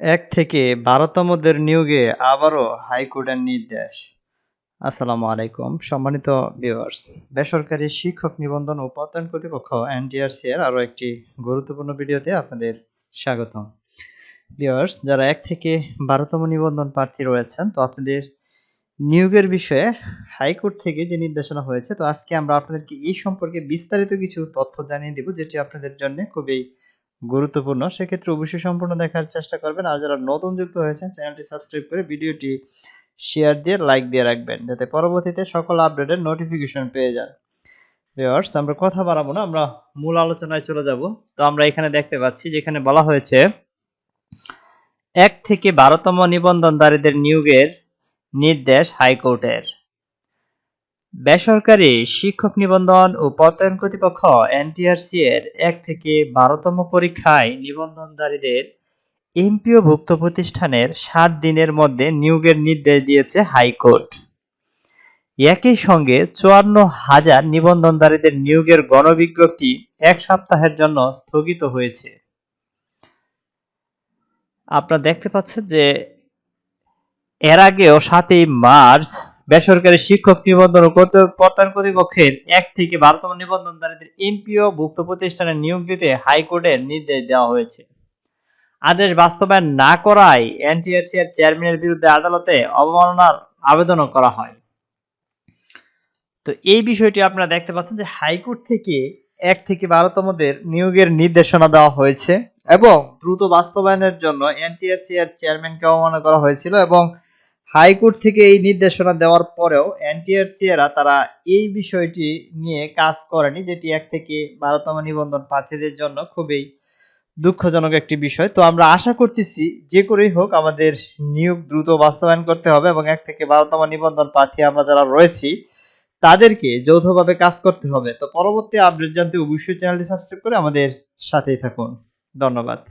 ১ থেকে ১২তমদের নিয়োগে আবারও হাইকোর্টের নির্দেশ। আসসালামু আলাইকুম সম্মানিত ভিউয়ার্স। বেসরকারি শিক্ষক নিবন্ধন ও প্রত্যয়ন কর্তৃপক্ষ এনটিআরসি এর আরও একটি গুরুত্বপূর্ণ ভিডিওতে আপনাদের স্বাগতম। ভিউয়ার্স, যারা ১ থেকে ১২তম নিবন্ধন প্রার্থী রয়েছেন, তো আপনাদের নিয়োগের বিষয়ে হাইকোর্ট থেকে যে নির্দেশনা হয়েছে, তো আজকে আমরা আপনাদেরকে এই সম্পর্কে বিস্তারিত কিছু তথ্য জানিয়ে দিব, যেটি আপনাদের জন্য খুবই গুরুত্বপূর্ণ। সেক্ষেত্রে অবশ্যই সম্পূর্ণ দেখার চেষ্টা করবেন। আর যারা নতুন যুক্ত হয়েছেন, চ্যানেলটি সাবস্ক্রাইব করে ভিডিওটি শেয়ার দিয়ে লাইক দিয়ে রাখবেন, যাতে পরবর্তীতে সকল আপডেটের নোটিফিকেশন পেয়ে যান। ভিউয়ার্স, আমরা কথা বাড়াবো না, আমরা মূল আলোচনায় চলে যাব। তো আমরা এখানে দেখতে পাচ্ছি যেখানে বলা হয়েছে ১ থেকে ১২তম নিবন্ধনধারীদের নিয়োগের নির্দেশ হাইকোর্টের। বেসরকারি শিক্ষক নিবন্ধন ও প্রত্যয়ন কর্তৃপক্ষ এনটিআরসি এর ১ থেকে ১২তম পরীক্ষায় নিবন্ধনধারীদের এমপিওভুক্ত প্রতিষ্ঠানের ৭ দিনের মধ্যে নিয়োগের নির্দেশ দিয়েছে হাইকোর্ট। একই সঙ্গে ৫৪,০০০ নিবন্ধনধারীদের নিয়োগের গণবিজ্ঞপ্তি ১ সপ্তাহের জন্য স্থগিত হয়েছে। আপনারা দেখতে পাচ্ছেন যে এর আগেও ৭ই মার্চ বেসরকারি শিক্ষক নিবন্ধন ও প্রত্যয়ন কর্তৃপক্ষের ১ থেকে ১২তম নিবন্ধনধারীদের এমপিওভুক্ত প্রতিষ্ঠানে নিয়োগ দিতে হাইকোর্টের নির্দেশ দেওয়া হয়েছে। আদেশ বাস্তবায়ন না করায় এনটিআরসি এর চেয়ারম্যানের বিরুদ্ধে আদালতে অবমাননার আবেদনও করা হয়। তো এই বিষয়টি আপনারা দেখতে পাচ্ছেন যে হাইকোর্ট থেকে ১ থেকে ১২তমদের নিয়োগের নির্দেশনা দেওয়া হয়েছে এবং দ্রুত বাস্তবায়নের জন্য এনটিআরসি এর চেয়ারম্যানকে অবমাননা করা হয়েছিল, এবং হাইকোর্ট থেকে এই নির্দেশনা দেওয়ার পরেও এনটিআরসি এরা তারা এই বিষয়টি নিয়ে কাজ করেনি, যেটি ১ থেকে ১২তম নিবন্ধন প্রার্থীদের জন্য খুবই দুঃখজনক একটি বিষয়। তো আমরা আশা করতেছি যে করেই হোক আমাদের নিয়োগ দ্রুত বাস্তবায়ন করতে হবে এবং ১ থেকে ১২তম নিবন্ধন প্রার্থী আমরা যারা রয়েছি তাদেরকে যৌথভাবে কাজ করতে হবে। তো পরবর্তী আপডেট জানতে অবশ্যই চ্যানেলটি সাবস্ক্রাইব করে আমাদের সাথেই থাকুন। ধন্যবাদ।